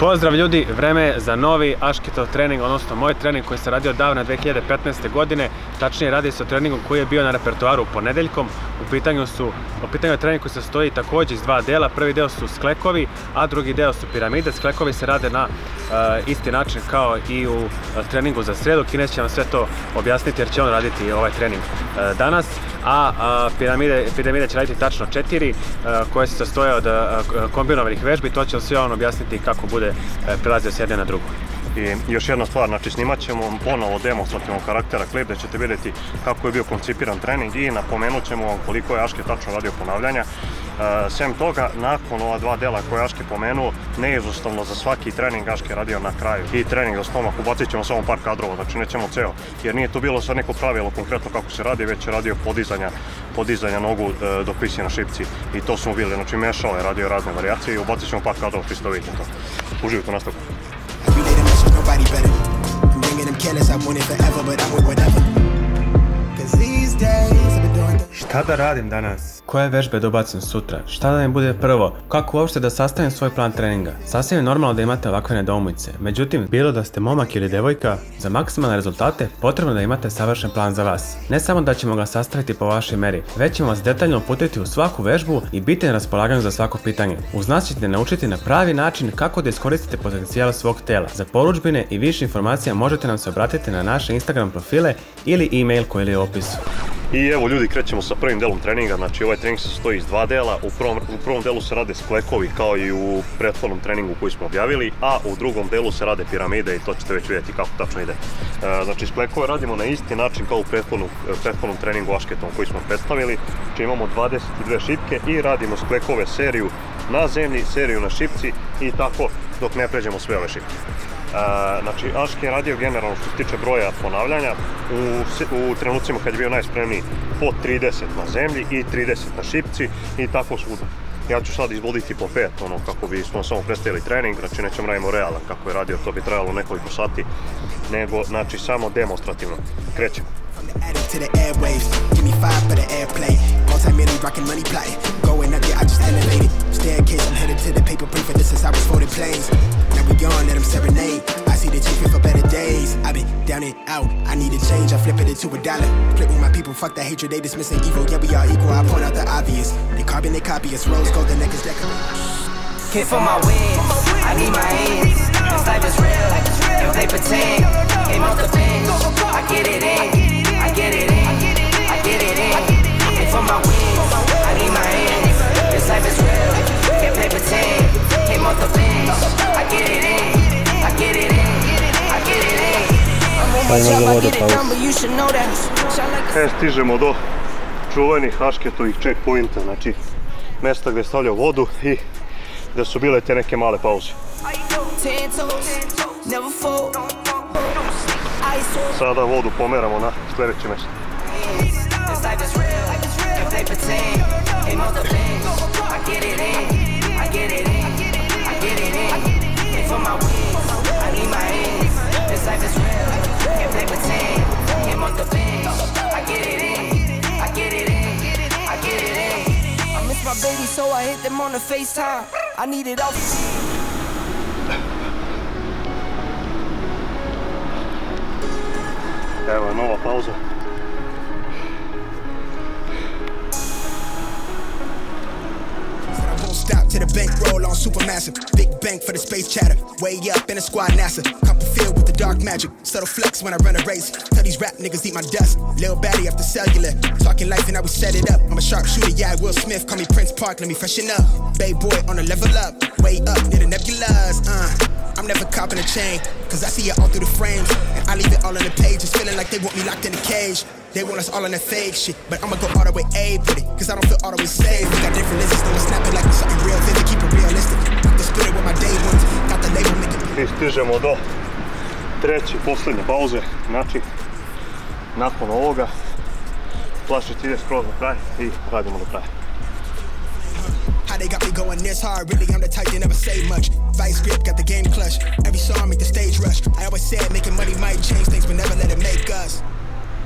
Pozdrav ljudi, vreme je za novi Ašketov trening, odnosno moj trening koji sam radio davne 2015. godine. Tačnije radi se o treningu koji je bio na repertoaru ponedeljkom. U pitanju je trening koji se sastoji također iz dva dela. Prvi deo su sklekovi, a drugi deo su piramide. Sklekovi se rade na isti način kao i u treningu za sredu. Kinez će vam sve to objasniti jer će on raditi ovaj trening danas. A piramide će raditi tačno 4 koje se sastoje od kombinovanih vežbi. To će sve on objasniti kako bude prelazio s jedne na drugu. I još jedna stvar, znači snimat ćemo ponovo demonstrativnog karaktera klip da ćete vidjeti kako je bio koncipiran trening i napomenut ćemo vam koliko je Aške tačno radio ponavljanja. Sem toga, nakon ova dva dela koje je Aške pomenuo, neizostavno za svaki trening Aške radio na kraju i trening za stomak, ubacit ćemo samo par kadrova, znači nećemo ceo, jer nije to bilo sad neko pravilo konkretno kako se radi, već je radio podizanja nogu dok visi na šipci i to smo bili, znači mešao je, radio razne varijacije i ubacit ćemo par kadrova, čisto vidite to. Uživite u nastavku. Nobody better. I'm bringing them killers. I want it forever, but I'm with whatever. Cause these days I've been doing Šta da radim danas? Koje vežbe da ubacim sutra? Šta da mi bude prvo? Kako uopšte da sastavim svoj plan treninga? Sasvim je normalno da imate ovakve nedoumice. Međutim, bilo da ste momak ili devojka, za maksimalne rezultate potrebno da imate savršen plan za vas. Ne samo da ćemo ga sastaviti po vašoj meri, već ćemo vas detaljno uputiti u svaku vežbu i biti na raspolaganju za svako pitanje. Uz nas ćete naučiti na pravi način kako da iskoristite potencijal svog tela. Za porudžbine i više informacija možete nam se obratiti na naše Instagram profile ili e-mail koji je u opisu. I evo ljudi, krećemo sa prvim delom treninga, znači ovaj trening se sastoji iz dva dela, u prvom delu se rade sklekovi kao i u prethodnom treningu koji smo objavili, a u drugom delu se rade piramide i to ćete već vidjeti kako tačno ide. Znači sklekove radimo na isti način kao u prethodnom treningu Ašketovom koji smo predstavili, znači imamo 22 šipke i radimo sklekove seriju na zemlji, seriju na šipci i tako dok ne pređemo sve ove šipke. Znači Aške je radio generalno što se tiče broja ponavljanja u trenucima kad je bio najspremniji po 30 na zemlji i 30 na šipci i tako svuda. Ja ću sad izvoditi po 5, ono kako bismo samo predstavili trening, znači nećemo radimo realan kako je radio, to bi trajalo nekoliko sati, nego znači samo demonstrativno. Krećemo. addict to the airwaves. Give me 5 for the airplay. Multi-million rockin' money plotting. Going up, yeah, I just elevated. Staircase, I'm headed to the paper plane for this since I was folding planes. Now we gone, let them serenade. I see the chicken for better days. I've been down and out, I need a change. I flip it into $1. Flip with my people, fuck that hatred, they dismissing evil. Yeah, we all equal, I point out the obvious. They carbon, they copy us. Rose gold, the neck is decorated. Came for my wins, I need my hands. This life is real, and they pretend. Came off the bench, I get it in, I get it in, I get it in. Came for my wins, I need my hands. This life is real, and they pretend. Came off the bench, I get it in, I get it in, I get it in. I'm on my job, I get it done, but you should know that. Stižemo do čuvenih Ašketovih checkpointa, znači mjesta gdje stavljaju vodu i gdje su bile te neke male pauze. Sada vodu pomeramo na sljedeće mjesto. My baby, so I hit them on the FaceTime. I need it all. Evo je nova pauza. Stop to the bankroll on supermassive. Big bank for the space chatter. Way up in a squad NASA. Couple filled with the dark magic. Subtle flex when I run a race. Tell these rap niggas eat my dust. Lil baddie up the cellular. Talking life and how we set it up. I'm a sharp shooter, yeah, Will Smith. Call me Prince Park, let me freshen up. Bay boy on a level up. Way up near the nebulas. I'm never copping a chain. Cause I see it all through the frames. And I leave it all on the page. It's feeling like they want me locked in a cage. They want us all on that fake shit, but I'ma go all the way A with it, cause I don't feel all the way safe. We got different lenses, don't snap it like it's something real vivid, keep it realistic. Got the spirit with my day ones, got the label making. I stižemo do treće, posljednje pauze, znači nakon ovoga plašić ide skroz na kraj i radimo do kraja. How they got me going this hard, really I'm the type that never say much. Vice grip, got the game clutch, every song make the stage rush. I always said making money might change things, but never let it make us.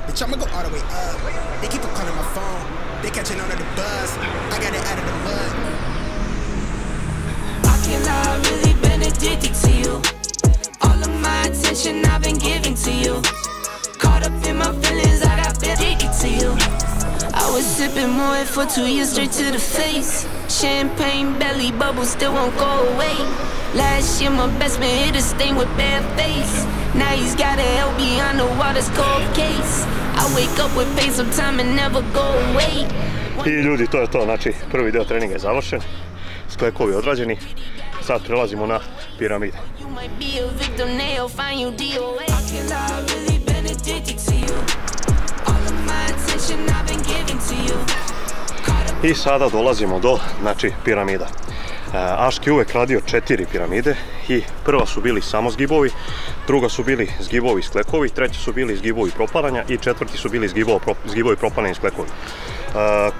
Bitch, I'ma go all the way up. They keep on calling my phone. They catching on to the buzz. I got it out of the mud. I cannot really bend been addicted to you. All of my attention I've been giving to you. Caught up in my feelings, I got addicted to you. I was sipping more for 2 years straight to the face. Champagne belly bubbles still won't go away. Last year my best man hit a stain with bad face. Now he's got a hell behind the water's cold case. I wake up with pain sometime and never go away. I ljudi, to je to, znači prvi deo treninga je završen, sklekovi odrađeni, sad prelazimo na piramide. I sada dolazimo do, znači, piramida. Aški je uvek radio 4 piramide i prva su bili samo zgibovi, druga su bili zgibovi i sklekovi, treći su bili zgibovi propadanja i četvrti su bili zgibovi propadanja i sklekovi.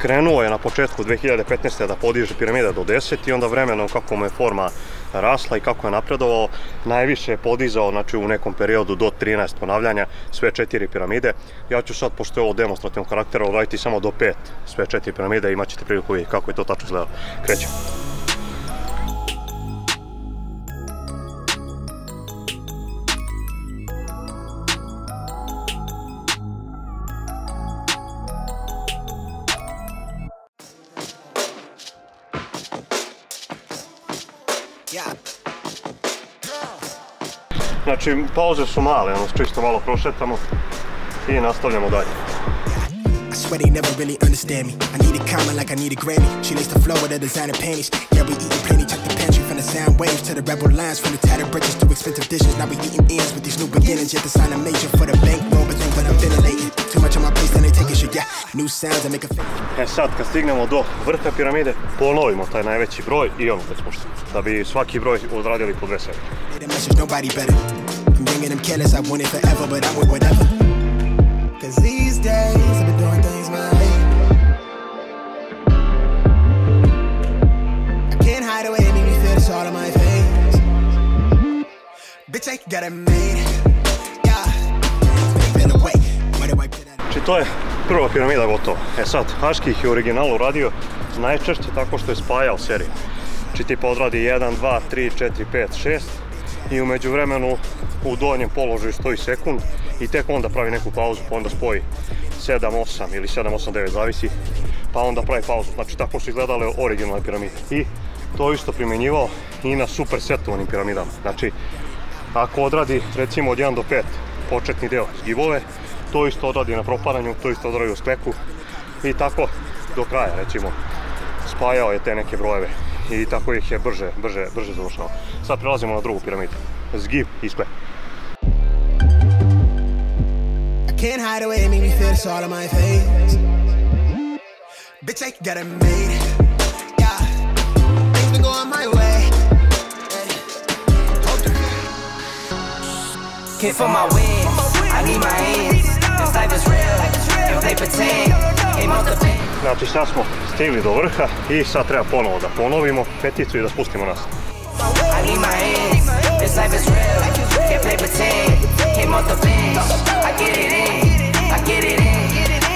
Krenuo je na početku 2015. da podiže piramida do 10 i onda vremenom kako mu je forma rasla i kako je napredovao, najviše je podizao, znači, u nekom periodu do 13 ponavljanja sve 4 piramide. Ja ću sad, pošto je ovo demonstrativnog karaktera, uraditi samo do 5 sve 4 piramide i imat ćete priliku vidjeti kako je to tačno izgledalo. Krećemo. Znači, pauze su male, čisto malo prošetamo i nastavljamo dalje. I swear they never really understand me. I need a comment like I need a Grammy. She laced the floor with her designer panties. Yeah, we eating plenty, check the pantry. From the sound waves to the rebel lines. From the tattered bridges to expensive dishes. Now we eating ends with these new beginnings. Yet the sign a major for the bankroll, but then when I'm ventilating too much on my place, then they take a shit, yeah. New sounds that make a face. E sad, kad stignemo do vrha piramide, ponovimo taj najveći broj i ono kad spuštamo. Da bi svaki broj odradili po 2 sekunde. Nobody better. I'm young and I'm careless, I want it forever, but I'm with whatever. Cause these days I've been doing things my way. I can't hide away, make me feel this all on my face. Bitch, I got it made. Yeah, been away. Why do I put that? Znači, to je prva piramida gotova. E sad, Aški ih je u originalu radio najčešće tako što je spajao seriju. Znači, tipa odradi 1, 2, 3, 4, 5, 6 i u međuvremenu u donjem položaju stoji sekund i tek onda pravi neku pauzu, pa onda spoji 7, 8 ili 7, 8, 9, zavisi, pa onda pravi pauzu. Znači, tako su izgledale originalne piramide. I to isto primjenjivao i na super setovanim piramidama. Znači, ako odradi recimo od 1 do 5 početni deo zgibove, to isto odradi na propadanju, to isto odradi u skleku i tako do kraja, recimo, spajao je te neke brojeve i tako ih je brže završao. Sad prelazimo na drugu piramidu, zgib i sklep. Can't hide away, make me feel this all on my face. Bitch, I got it made. Yeah, things been going my way. Came for my wins, I need my hands. This life is real, if they pretend. Came off the bench. Znači, sad smo stigli do vrha i sad treba ponovo da ponovimo peticu i da spustimo nas. I need my hands, this life is real, can't play pretend. Came off the bench, I get it in, I get it in,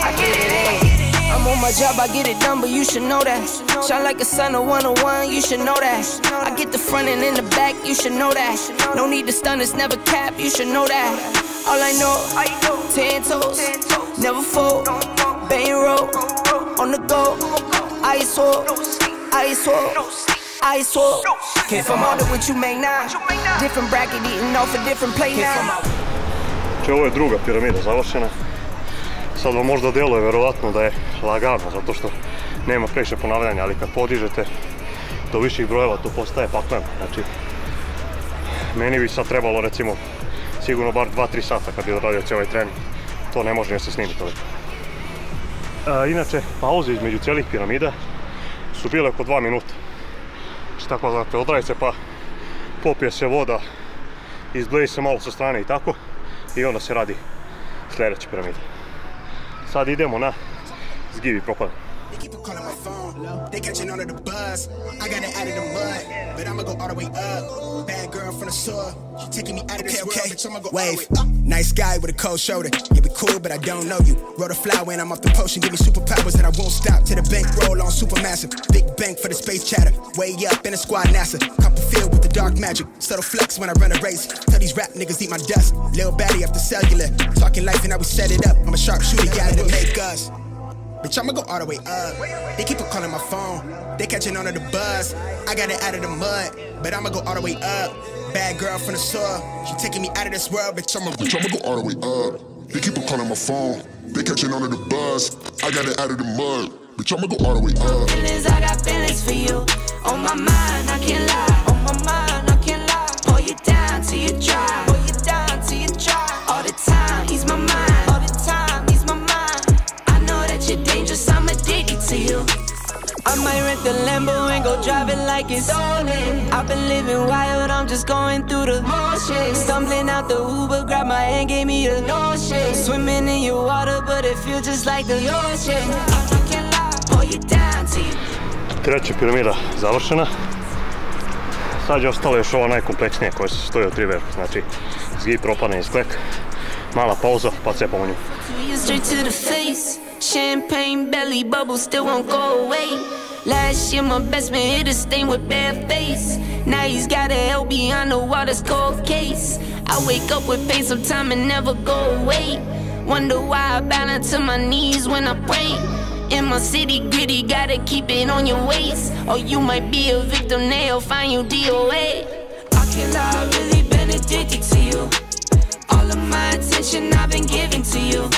I get it in. I'm on my job, I get it done, but you should know that. Shine like a sun, a 101, you should know that. I get the front and in the back, you should know that. No need to stun, it's never cap, you should know that. All I know, 10 toes, never fold, bang roll, on the go, ice wall, ice wall. I swore, came from all the what you make now. Different bracket eating off a different plate now. Znači, ovo je druga piramida završena. Sad vam možda deluje verovatno da je lagano, zato što nema previše ponavljanja, ali kad podižete do viših brojeva to postaje pakleno. Znači, meni bi sad trebalo recimo sigurno bar 2-3 sata kad bi odradio cijel ovaj trening. To ne može da se snimi toliko. Inače, pauze između cijelih piramida su bile oko 2 minuta. Tako da odradi se pa popije se voda, izbleji se malo sa strane i tako i onda se radi sljedeća piramida. Sad idemo na zgib i propadanje. They keep calling my phone, they catching on to the buzz. I got it out of the mud, but I'ma go all the way up. Bad girl from the sewer, she taking me out of this world, bitch, I'ma go all the way up. Nice guy with a cold shoulder, yeah, we cool, but I don't know you. Wrote a flower and I'm off the potion, give me superpowers that I won't stop. To the bank roll on supermassive, big bank for the space chatter. Way up in the squad NASA, couple filled with the dark magic, subtle flex when I run a race. Tell these rap niggas eat my dust. Lil Batty up the cellular, talking life and how we set it up. I'm a sharpshooter, yeah, to make us. Bitch, I'ma go all the way up. They keep on calling my phone, they catching on to the buzz. I got it out of the mud, but I'ma go all the way up. Bad girl from the soil, she taking me out of this world, bitch, I'ma go all the way up. They keep on calling my phone, they catching on to the buzz. I got it out of the mud, bitch, I'ma go all the way up. Feelings, I got feelings for you. On my mind, I can't lie. On my mind, I can't lie. Pull you down till you dry. Pull you down till you dry. All the time, ease my mind. All the time, ease my mind. I know that you're dangerous, I'm addicted to you. I might rent the Lambo and go drive it like it's stolen. I've been living wild, I'm just going through the motions. Stumbling out the Uber, grab my hand, gave me the notion. Swimming in your water, but it feels just like the ocean. I can't lie, pull you down to you. Treća piramida završena. Sad je ostalo još ovo najkompleksnije koje se stoji od River. Znači, zgib, propane i sklek. Mala pauza, pa cepamo nju. Champagne belly bubble still won't go away. Last year my best man hit a stain with bare face. Now he's got a LB on the water's cold case. I wake up with pain sometime and never go away. Wonder why I balance to my knees when I pray. In my city gritty, gotta keep it on your waist. Or you might be a victim, they'll find you DOA. I can't lie, I've really been addicted to you. All of my attention I've been giving to you.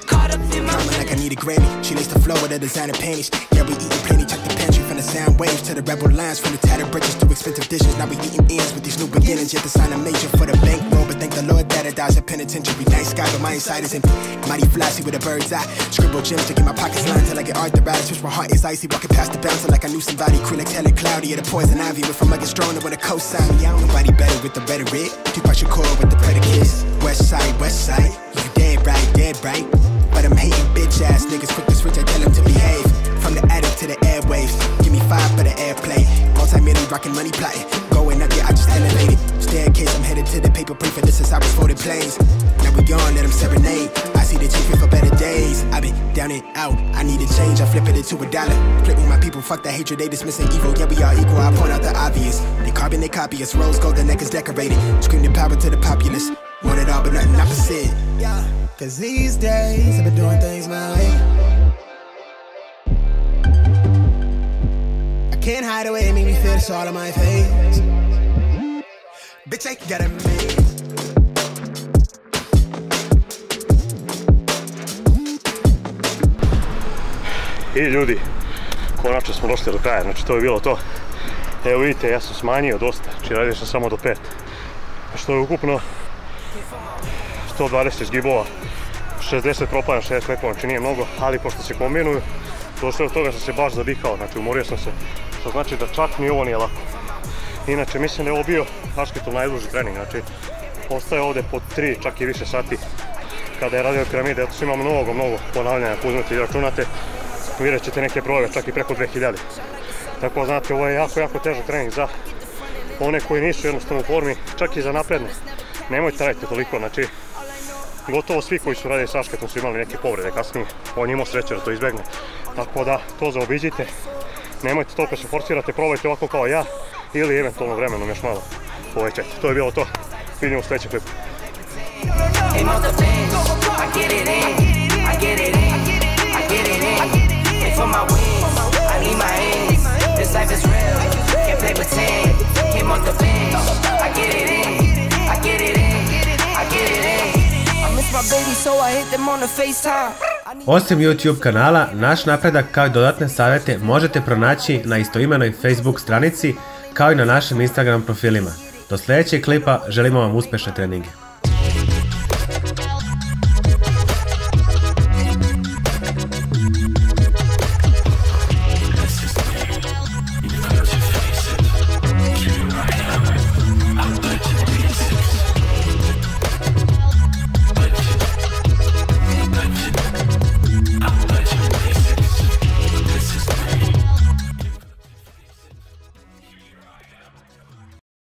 Caught up in my like I need a Grammy. She laced the flow with her designer panties. Yeah, we eating plenty, check the pantry. From the sound waves to the rebel lines, from the tattered bridges to expensive dishes. Now we eating ends with these new beginnings. Yet to sign a major for the bankroll, but thank the Lord that it dies in penitentiary. Night sky, but my inside is empty. Mighty flashy with a bird's eye. Scribble gems to get my pockets lined till I get arthritis. Switch my heart is icy, walking past the bouncer like I knew somebody. Crew like Helen Cloudy or the poison ivy. Went from like a stronger with a cosign me out. Nobody better with the rhetoric. Tupac Shakur with the predicates. West side, you dead right. But I'm hating bitch ass niggas quick to switch, I tell them to behave. From the attic to the airwaves, give me 5 for the airplay. Multi-million rockin' money plotting, going up, yeah, I just elevated. Staircase, I'm headed to the paper plane for this since I was folded planes. Now we gone, let them serenade. I see the chief for better days. I've been down and out, I need a change, I flip it into $1. Flip with my people, fuck that hatred, they dismissing evil. Yeah, we are equal, I point out the obvious. They carbon, they copy us, rose gold, the neck is decorated. Screaming power to the populace. Want it all, but nothing opposite. Yeah. Cause these days I've been doing things my way. I can't hide away, make me feel this all on my face. Bitch, I gotta make. I ljudi, konačno smo došli do kraja, znači to je bilo to. Evo vidite, ja sam smanjio dosta, znači radio sam samo do 5. Što je ukupno 120 zgibova, 60 propana, 60 klekova, znači nije mnogo, ali pošto se kombinuju, došlo je od toga što se baš zadihao, znači umorio sam se, što znači da čak ni ovo nije lako. Inače mislim da je ovo bio Ašketov najduži trening, znači ostaje ovdje po 3, čak i više sati kada je radio piramide, zato ima mnogo ponavljanja, ako uzmete i računate, vidjet ćete neke brojeve, čak i preko 2000. Tako znate, ovo je jako težak trening za one koji nisu jednostavno u formi, čak i za napredne. Nemojte raditi toliko, znači gotovo svi koji su radili s Ašketom su imali neke povrede kasnije, on je imao sreće da to izbegne. Tako da to zaobiđite, nemojte toliko se forsirate, probajte ovako kao ja ili eventualno vremenom još malo povećajte. To je bilo to, vidimo u sljedećem klipu. Osim YouTube kanala, naš napredak kao i dodatne savjete možete pronaći na istoimenoj Facebook stranici kao i na našim Instagram profilima. Do sljedećeg klipa želimo vam uspješne treninge.